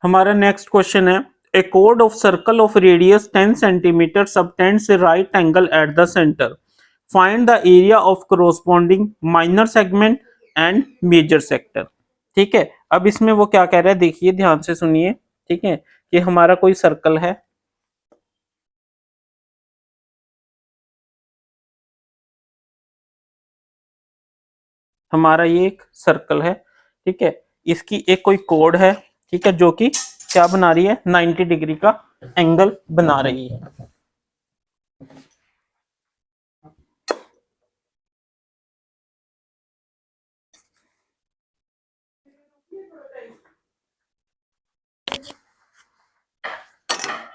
हमारा next question है, ए chord of circle of radius 10 centimeter subtends a right angle at the center. Find the area of corresponding minor segment and major sector. ठीक है, अब इसमें वो क्या कह रहा है देखिए, ध्यान से सुनिए। ठीक है, कि हमारा कोई सर्कल है, हमारा ये एक सर्कल है। ठीक है, इसकी एक कोई कोड है, ठीक है, जो कि क्या बना रही है, 90 डिग्री का एंगल बना रही है।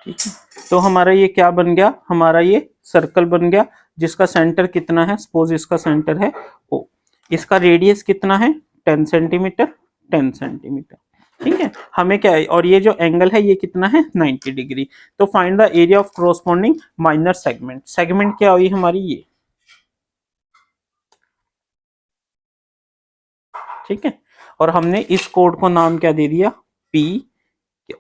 ठीक है, तो हमारा ये क्या बन गया, हमारा ये सर्कल बन गया, जिसका सेंटर कितना है, सपोज इसका सेंटर है ओ, इसका रेडियस कितना है 10 सेंटीमीटर, 10 सेंटीमीटर। ठीक है, हमें क्या है, और ये जो एंगल है ये कितना है 90 डिग्री। तो find the area of corresponding minor segment. Segment क्या हुई हमारी ये। ठीक है, और हमने इस कोड को नाम क्या दे दिया, पी क्यू।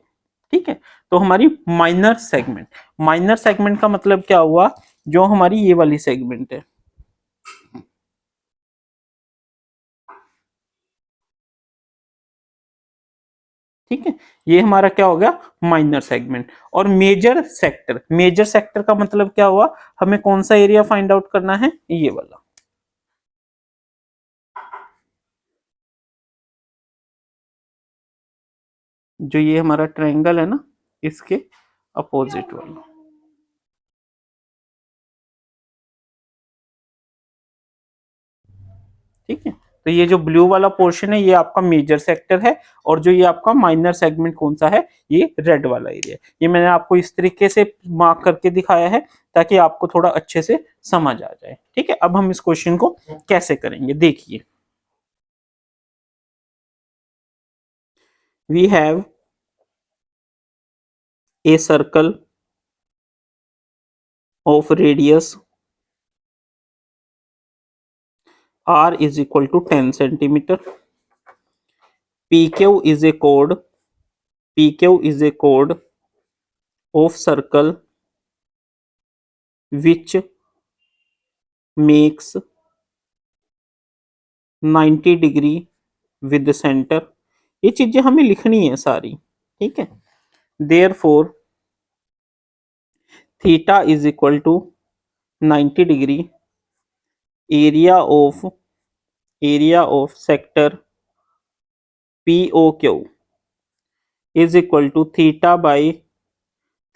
ठीक है, तो हमारी माइनर सेगमेंट, माइनर सेगमेंट का मतलब क्या हुआ, जो हमारी ये वाली सेगमेंट है। ठीक है, ये हमारा क्या हो गया, माइनर सेगमेंट। और मेजर सेक्टर, मेजर सेक्टर का मतलब क्या हुआ, हमें कौन सा एरिया फाइंड आउट करना है, ये वाला, जो ये हमारा ट्रायंगल है ना, इसके अपोजिट वाला। ठीक है, तो ये जो ब्लू वाला पोर्शन है ये आपका मेजर सेक्टर है, और जो ये आपका माइनर सेगमेंट कौन सा है, ये रेड वाला एरिया। ये मैंने आपको इस तरीके से मार्क करके दिखाया है ताकि आपको थोड़ा अच्छे से समझ आ जाए। ठीक है, अब हम इस क्वेश्चन को कैसे करेंगे देखिए। We have a circle of radius r is equal to 10 centimeter. PQ is a chord, PQ is a chord of circle which makes 90 degree with the centre. ये चीजें हमें लिखनी है सारी। ठीक है, therefore theta is equal to 90 degree, area of sector POQ is equal to theta by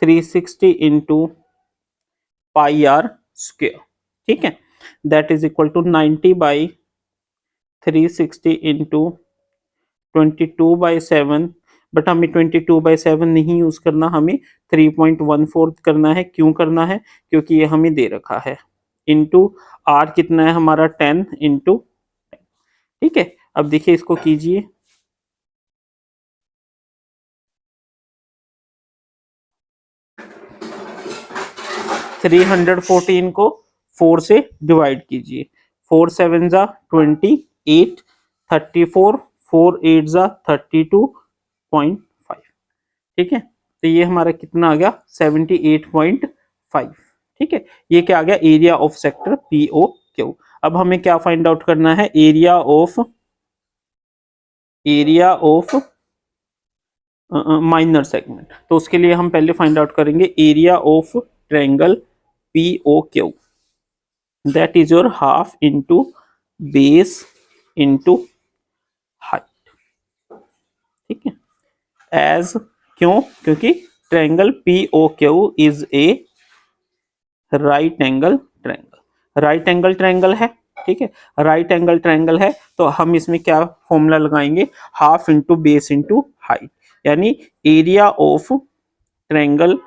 360 into pi R square. ठीक है, that is equal to 90 by 360 into 22/7। But हमें 22/7 नहीं यूज करना, हमें 3.14 करना है। क्यों करना है, क्योंकि ये हमें दे रखा है। इंटू आर कितना है हमारा 10 इंटू। ठीक है, अब देखिए इसको कीजिए, 314 को 4 से डिवाइड कीजिए, 4 7 जा 28, 34, 4 8 जा 32.5। ठीक है, तो ये हमारा कितना आ गया 78.5। ठीक है, ये क्या आ गया, एरिया ऑफ सेक्टर POQ। अब हमें क्या फाइंड आउट करना है, एरिया ऑफ माइनर सेगमेंट। तो उसके लिए हम पहले फाइंड आउट करेंगे area of triangle POQ, that is your half into base into height. ठीक है, एज क्यों, क्योंकि triangle POQ is a right angle triangle, right angle triangle है। ठीक है, राइट एंगल ट्रायंगल है, तो हम इसमें क्या फॉर्मूला लगाएंगे, half into base into height, यानी area of triangle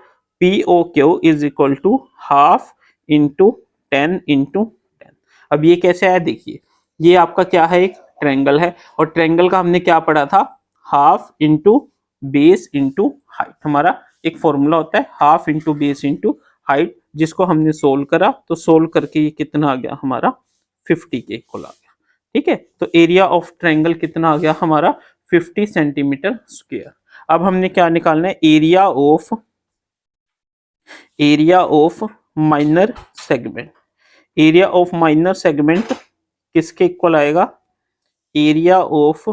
POQ is equal to half into 10 into 10। अब ये कैसे आया देखिए, ये आपका क्या है, एक ट्रायंगल है, और ट्रायंगल का हमने क्या पढ़ा था, half into base into height. हमारा एक फॉर्मूला होता है half into base into height, जिसको हमने सोल्व करा, तो सोल्व करके ये कितना आ गया हमारा 50 के इक्वल आ गया। ठीक है, तो एरिया ऑफ ट्रायंगल कितना आ गया हमारा 50 सेंटीमीटर स्क्वायर। अब हमने क्या निकालना है, area of minor segment. Area of minor segment किसके इक्वल आएगा, area of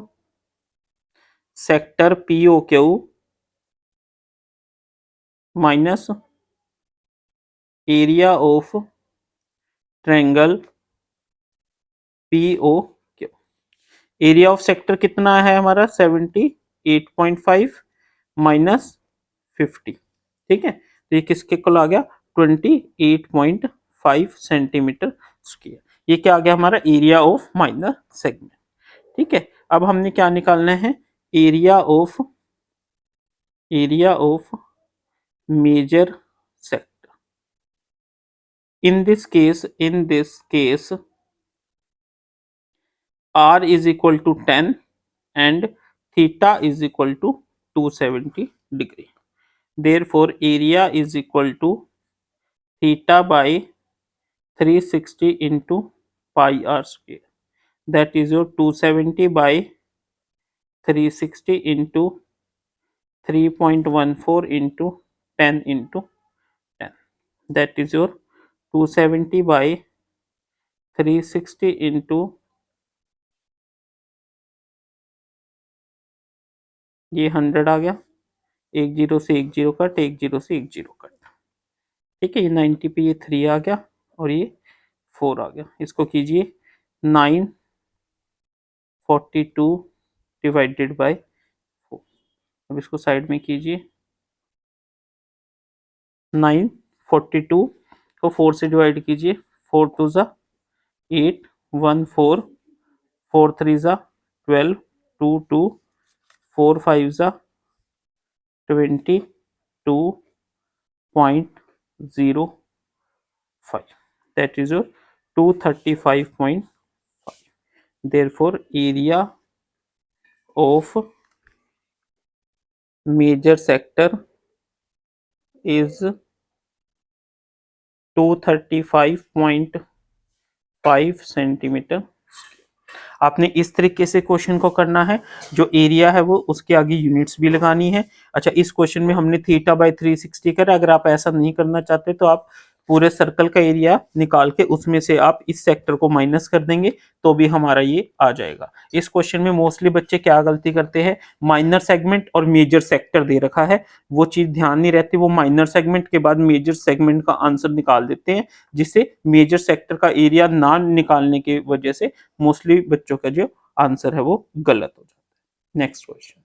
sector POQ minus area of triangle POQ। Area of sector कितना है हमारा 78.5 माइनस 50, ठीक है, तो ये किसके इक्वल आ गया 28.5 सेंटीमीटर स्क्वायर। ये क्या आ गया हमारा एरिया ऑफ माइनर सेगमेंट, ठीक है। अब हमने क्या निकालना है, area of major sector. in this case r is equal to 10 and theta is equal to 270 degree. Therefore area is equal to theta by 360 into pi r square, that is your 270 by 360 into 3.14 into 10 into 10, that is your 270 by 360 into ये 100 आ गया, एक zero से एक zero cut, एक zero से एक zero cut, ठीक है। ये 90 पे ये 3 आ गया और ये 4 आ गया। इसको कीजिए 942 डिवाइडेड बाय 4। अब इसको साइड में कीजिए, 942 को 4 से डिवाइड कीजिए, 4 2 ज़ा 8, 1 4, 4 3 ज़ा 12, 2 2, 4 5 ज़ा 22.05, that is your 235.5. therefore area of major sector is 235.5 centimetre. आपने इस तरीके से क्वेश्चन को करना है, जो एरिया है वो उसके आगे यूनिट्स भी लगानी है। अच्छा, इस क्वेश्चन में हमने थीटा बाय 360 करा। अगर आप ऐसा नहीं करना चाहते तो आप पूरे सर्कल का एरिया निकाल के उसमें से आप इस सेक्टर को माइनस कर देंगे तो भी हमारा ये आ जाएगा। इस क्वेश्चन में मोस्टली बच्चे क्या गलती करते हैं, माइनर सेगमेंट और मेजर सेक्टर दे रखा है, वो चीज ध्यान नहीं रहती, वो माइनर सेगमेंट के बाद मेजर सेगमेंट का आंसर निकाल देते हैं, जिससे मेजर सेक्टर का एरिया ना निकालने की वजह से मोस्टली बच्चों का जो आंसर है वो गलत हो जाता है। Next question.